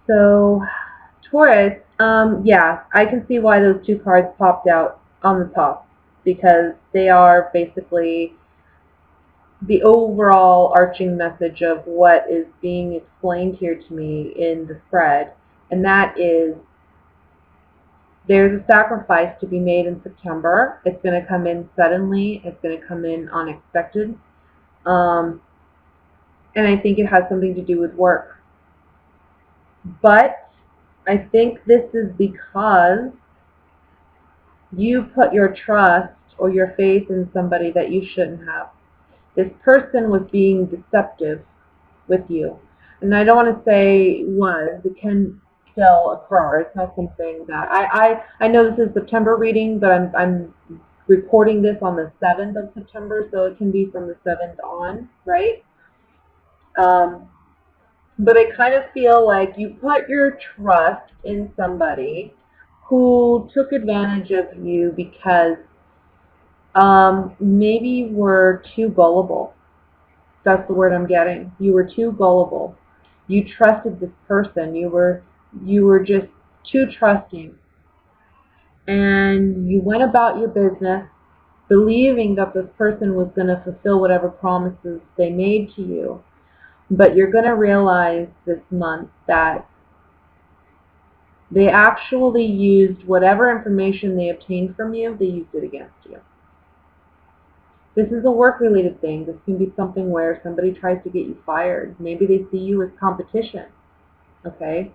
So, Taurus, yeah, I can see why those two cards popped out on the top because they are basically the overall arching message of what is being explained here to me in the spread, and that is there's a sacrifice to be made in September. It's going to come in suddenly. It's going to come in unexpected. Um, and I think it has something to do with work. But I think this is because you put your trust or your faith in somebody that you shouldn't have. This person was being deceptive with you. And I don't want to say was, it can still occur. It's not something that I know this is September reading, but I'm recording this on the 7th of September, so it can be from the 7th on, right? Um, but I kind of feel like you put your trust in somebody who took advantage of you because maybe you were too gullible. That's the word I'm getting. You were too gullible. You trusted this person. You were just too trusting. And you went about your business believing that this person was going to fulfill whatever promises they made to you. But you're going to realize this month that they actually used whatever information they obtained from you, they used it against you. This is a work-related thing. This can be something where somebody tries to get you fired. Maybe they see you as competition. Okay?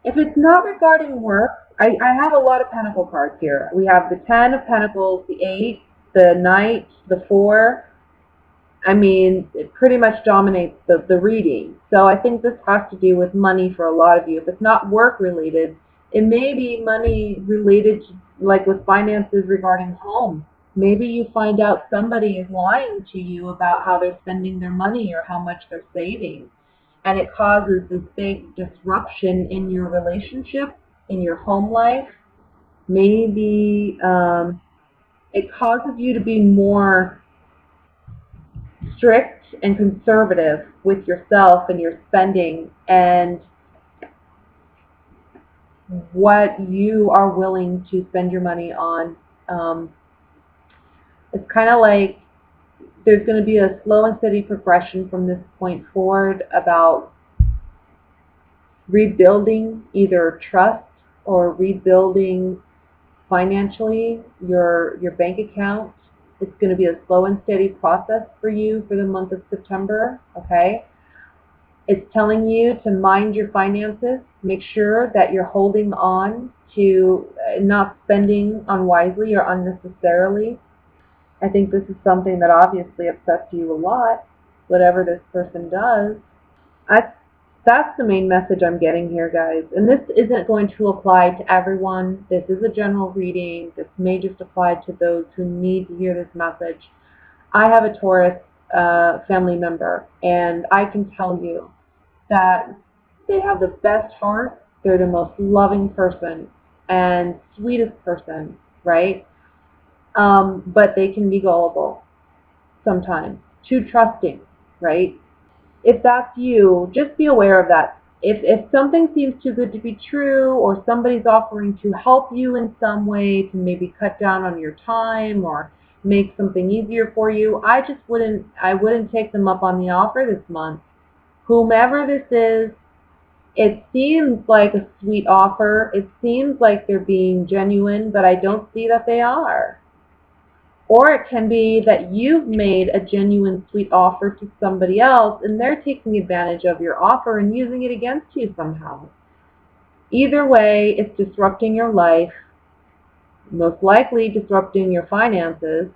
If it's not regarding work, I have a lot of pentacle cards here. We have the 10 of pentacles, the 8, the Knight, the 4. I mean, it pretty much dominates the reading. So I think this has to do with money for a lot of you. If it's not work-related, it may be money related to, like with finances regarding home. Maybe you find out somebody is lying to you about how they're spending their money or how much they're saving. And it causes this big disruption in your relationship, in your home life. Maybe it causes you to be more strict and conservative with yourself and your spending and what you are willing to spend your money on. It's kind of like there's going to be a slow and steady progression from this point forward about rebuilding either trust or rebuilding financially your bank account. It's going to be a slow and steady process for you for the month of September, okay? It's telling you to mind your finances, make sure that you're holding on to not spending unwisely or unnecessarily. I think this is something that obviously upsets you a lot, whatever this person does. That's the main message I'm getting here, guys. And this isn't going to apply to everyone. This is a general reading. This may just apply to those who need to hear this message. I have a Taurus family member, and I can tell you that they have the best heart. They're the most loving person and sweetest person, right? But they can be gullible sometimes, too trusting, right? If that's you, just be aware of that. If something seems too good to be true, or somebody's offering to help you in some way to maybe cut down on your time or make something easier for you, I wouldn't take them up on the offer this month. Whomever this is, it seems like a sweet offer. It seems like they're being genuine, but I don't see that they are. Or it can be that you've made a genuine sweet offer to somebody else and they're taking advantage of your offer and using it against you somehow. Either way, it's disrupting your life, most likely disrupting your finances,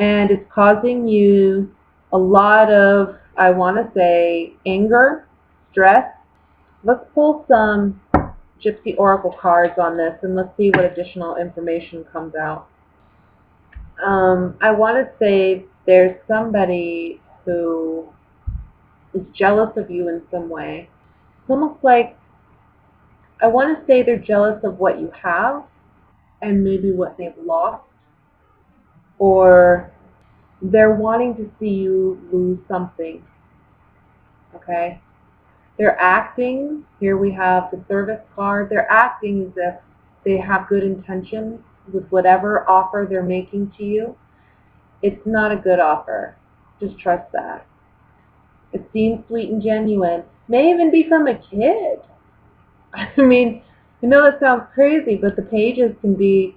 and it's causing you a lot of, I want to say, anger, stress. Let's pull some Gypsy Oracle cards on this and let's see what additional information comes out. I want to say there's somebody who is jealous of you in some way. It's almost like, I want to say they're jealous of what you have and maybe what they've lost, or they're wanting to see you lose something. okay? They're acting, here we have the service card, they're acting as if they have good intentions with whatever offer they're making to you. It's not a good offer. Just trust that. It seems sweet and genuine. May even be from a kid. I mean, I know that sounds crazy, but the pages can be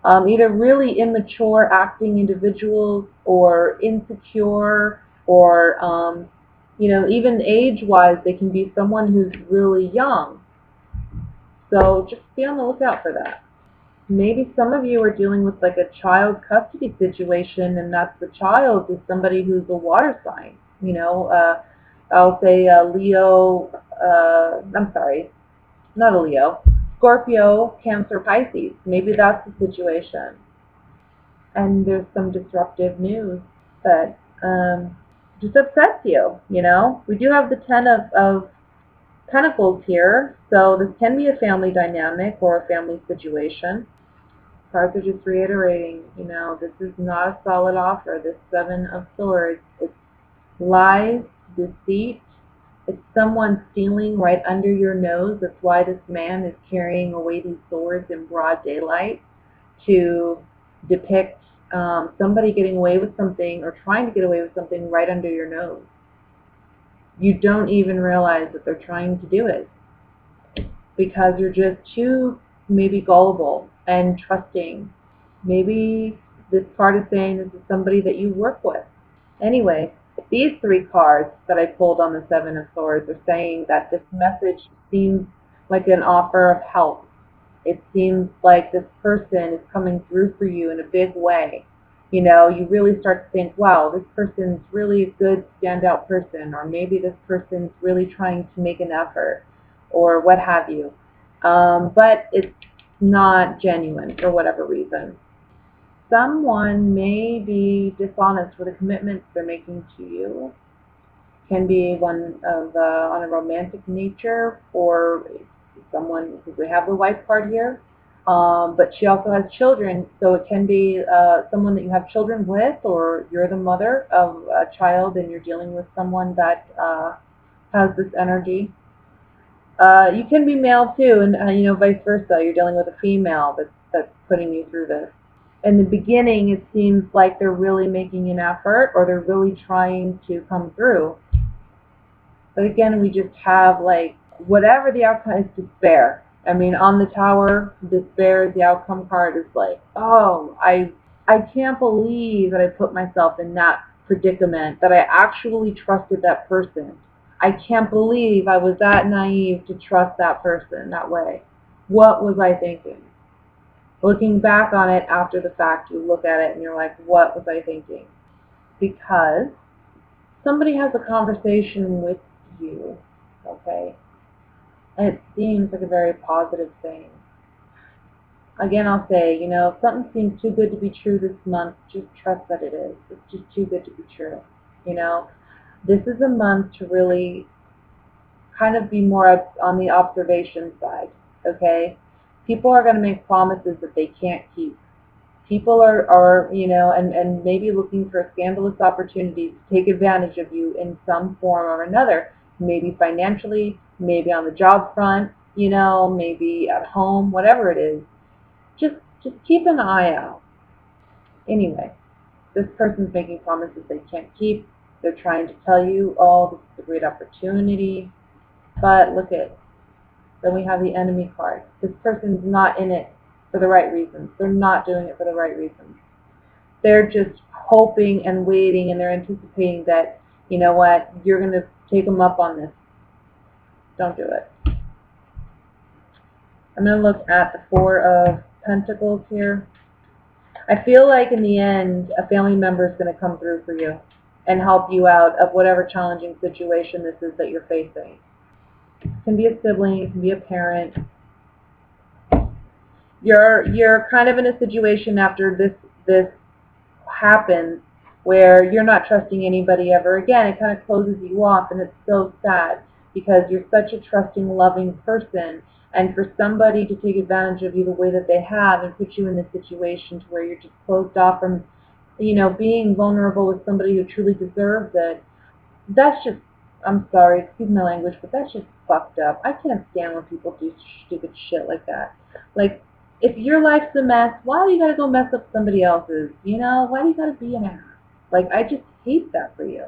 either really immature acting individuals or insecure or, even age-wise, they can be someone who's really young. So just be on the lookout for that. Maybe some of you are dealing with like a child custody situation, and that's the child is somebody who's a water sign. I'll say Leo, I'm sorry, not a Leo, Scorpio, Cancer, Pisces. Maybe that's the situation. And there's some disruptive news that just upsets you, We do have the Ten of Pentacles here, so this can be a family dynamic or a family situation. Cards are just reiterating, this is not a solid offer. This Seven of Swords, it's lies, deceit. It's someone stealing right under your nose. That's why this man is carrying away these swords in broad daylight to depict somebody getting away with something or trying to get away with something right under your nose. You don't even realize that they're trying to do it because you're just too maybe gullible and trusting. Maybe this card is saying this is somebody that you work with. Anyway, these three cards that I pulled on the Seven of Swords are saying that this message seems like an offer of help. It seems like this person is coming through for you in a big way. You really start to think, wow, this person's really a good standout person, or maybe this person's really trying to make an effort, or what have you. But it's not genuine for whatever reason. Someone may be dishonest with the commitments they're making to you. Can be one of on a romantic nature, or someone, because we have the wife card here, but she also has children, so it can be someone that you have children with, or you're the mother of a child and you're dealing with someone that has this energy. You can be male too, and vice versa. You're dealing with a female that's putting you through this. In the beginning, it seems like they're really making an effort, or they're really trying to come through. But again, we just have like whatever the outcome is, despair. I mean, on the Tower, despair, the outcome card is like, oh, I can't believe that I put myself in that predicament, that I actually trusted that person. I can't believe I was that naive to trust that person that way. What was I thinking? Looking back on it after the fact, you look at it and you're like, what was I thinking? Because somebody has a conversation with you, okay? And it seems like a very positive thing. Again, I'll say, if something seems too good to be true this month, just trust that it is. It's just too good to be true, This is a month to really kind of be more on the observation side, okay? People are going to make promises that they can't keep. People are and maybe looking for scandalous opportunities to take advantage of you in some form or another. Maybe financially, maybe on the job front, maybe at home, whatever it is. Just keep an eye out. Anyway, this person's making promises they can't keep. They're trying to tell you, oh, this is a great opportunity. But look at, then we have the Enemy card. This person's not in it for the right reasons. They're not doing it for the right reasons. They're just hoping and waiting, and they're anticipating that, you know what, you're going to take them up on this. Don't do it. I'm going to look at the Four of Pentacles here. I feel like in the end, a family member is going to come through for you and help you out of whatever challenging situation this is that you're facing. It can be a sibling, it can be a parent. You're kind of in a situation after this happens where you're not trusting anybody ever again. It kind of closes you off, and it's so sad because you're such a trusting, loving person, and for somebody to take advantage of you the way that they have and put you in this situation to where you're just closed off from being vulnerable with somebody who truly deserves it, that's just I'm sorry, excuse my language, but that's just fucked up. I can't stand when people do stupid shit like that. Like, if your life's a mess, why do you gotta go mess up somebody else's? You know, why do you gotta be an ass? Like, I just hate that for you.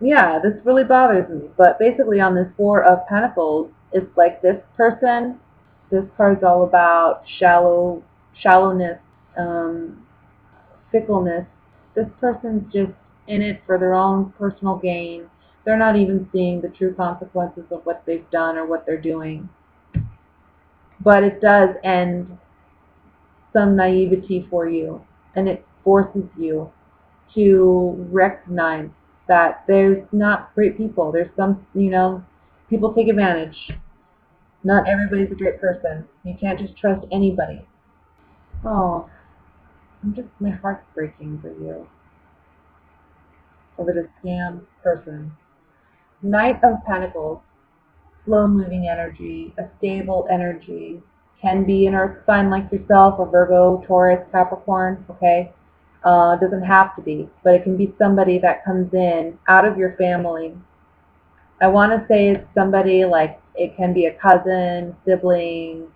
Yeah, this really bothers me. But basically, on this Four of Pentacles, it's like this person. This card's all about shallowness, um, fickleness. This person's just in it for their own personal gain. They're not even seeing the true consequences of what they've done or what they're doing. But it does end some naivety for you, and it forces you to recognize that there's not great people. There's some, people take advantage. Not everybody's a great person. You can't just trust anybody. Oh, my heart's breaking for you over this damn person. Knight of Pentacles, slow-moving energy, a stable energy, can be an earth sign like yourself, a Virgo, Taurus, Capricorn, okay? It doesn't have to be, but it can be somebody that comes in out of your family. I want to say it's somebody like, it can be a cousin, sibling,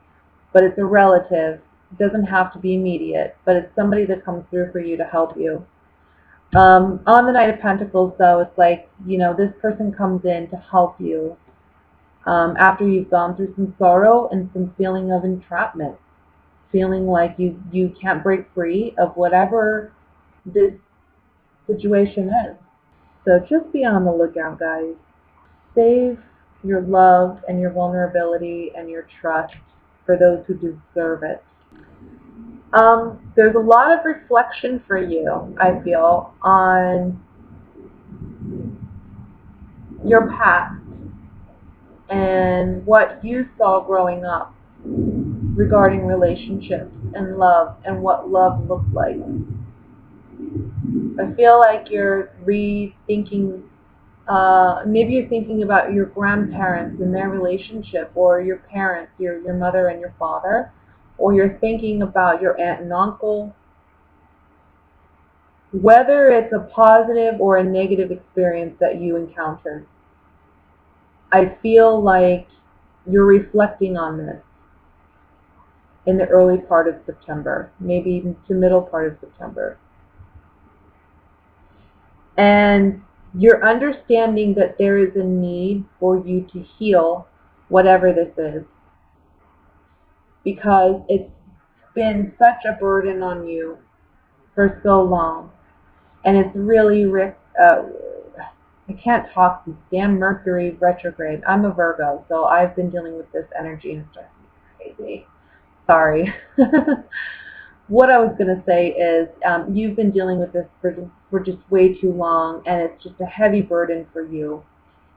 but it's a relative. It doesn't have to be immediate, but it's somebody that comes through for you to help you. On the Knight of Pentacles, though, it's like, this person comes in to help you after you've gone through some sorrow and some feeling of entrapment, feeling like you can't break free of whatever this situation is. So just be on the lookout, guys. Save your love and your vulnerability and your trust for those who deserve it. There's a lot of reflection for you, I feel, on your past and what you saw growing up regarding relationships and love and what love looked like. I feel like you're rethinking, maybe you're thinking about your grandparents and their relationship, or your parents, your mother and your father, or you're thinking about your aunt and uncle. Whether it's a positive or a negative experience that you encountered, I feel like you're reflecting on this in the early part of September, maybe even to middle part of September. And you're understanding that there is a need for you to heal whatever this is, because it's been such a burden on you for so long. And it's really, I can't talk, this damn Mercury retrograde. I'm a Virgo, so I've been dealing with this energy and it's just crazy. Sorry. What I was going to say is you've been dealing with this for just way too long, and it's just a heavy burden for you.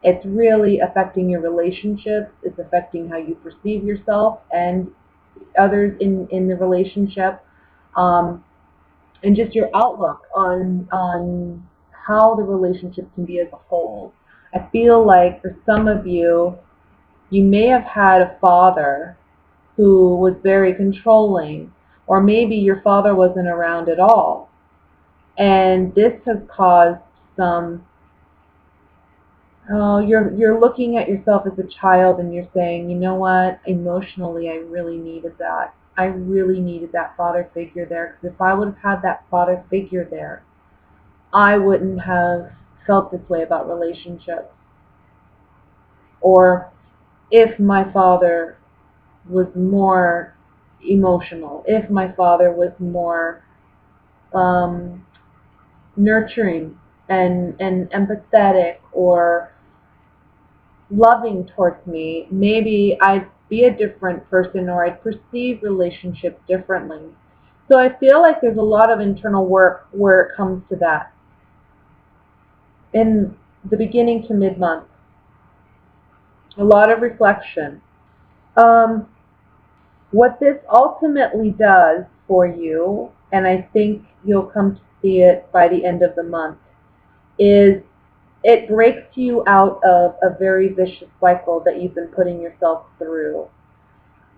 It's really affecting your relationships. It's affecting how you perceive yourself and others in the relationship, and just your outlook on how the relationship can be as a whole. I feel like for some of you, you may have had a father who was very controlling, or maybe your father wasn't around at all. And this has caused some, you're looking at yourself as a child and you're saying, you know what, emotionally I really needed that. I really needed that father figure there, because if I would have had that father figure there, I wouldn't have felt this way about relationships. Or if my father was more emotional, if my father was more nurturing and empathetic or loving towards me, maybe I'd be a different person, or I'd perceive relationships differently. So I feel like there's a lot of internal work where it comes to that in the beginning to mid-month. A lot of reflection. What this ultimately does for you, and I think you'll come to see it by the end of the month, is it breaks you out of a very vicious cycle that you've been putting yourself through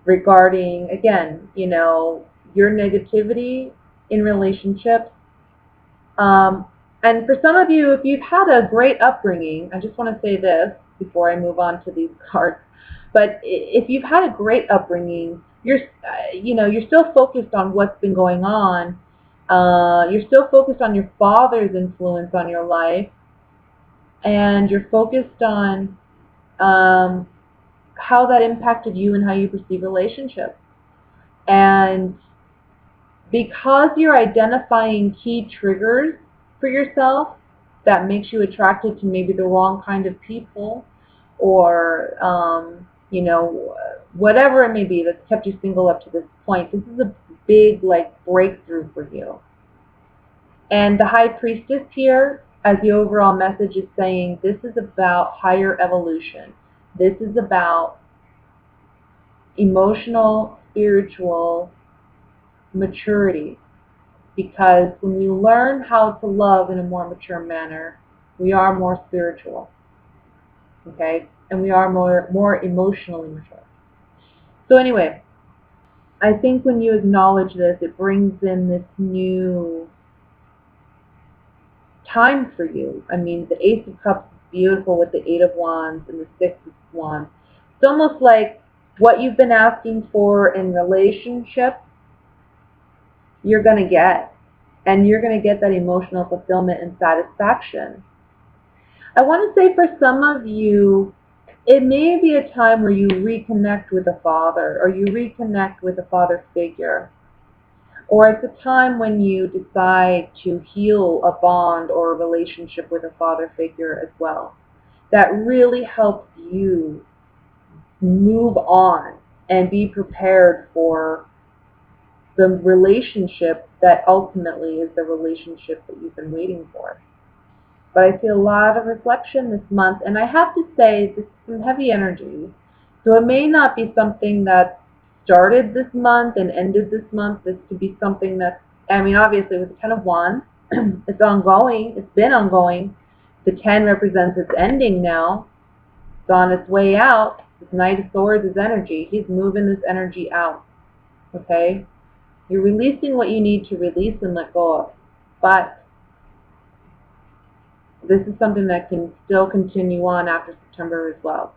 regarding, again, your negativity in relationships. And for some of you, if you've had a great upbringing, I just want to say this before I move on to these cards, but if you've had a great upbringing, you're still focused on what's been going on. You're still focused on your father's influence on your life, and you're focused on how that impacted you and how you perceive relationships. And because you're identifying key triggers for yourself that makes you attracted to maybe the wrong kind of people, or whatever it may be that's kept you single up to this point, this is a big breakthrough for you. And the High Priestess here, as the overall message, is saying this is about higher evolution. This is about emotional, spiritual maturity. Because when we learn how to love in a more mature manner, we are more spiritual. Okay? And we are more emotionally mature. So anyway, I think when you acknowledge this, it brings in this new time for you. I mean, the Ace of Cups is beautiful with the Eight of Wands and the Six of Wands. It's almost like what you've been asking for in relationships, you're going to get. And you're going to get that emotional fulfillment and satisfaction. I want to say for some of you, it may be a time where you reconnect with a father, or you reconnect with a father figure. Or it's a time when you decide to heal a bond or a relationship with a father figure as well. That really helps you move on and be prepared for the relationship that ultimately is the relationship that you've been waiting for. But I see a lot of reflection this month, and I have to say, this is some heavy energy. So it may not be something that started this month and ended this month. This could be something that, I mean, obviously with the Ten of Wands, it's ongoing. It's been ongoing. The 10 represents its ending now. It's on its way out. This Knight of Swords is energy. He's moving this energy out. Okay? You're releasing what you need to release and let go of. But this is something that can still continue on after September as well.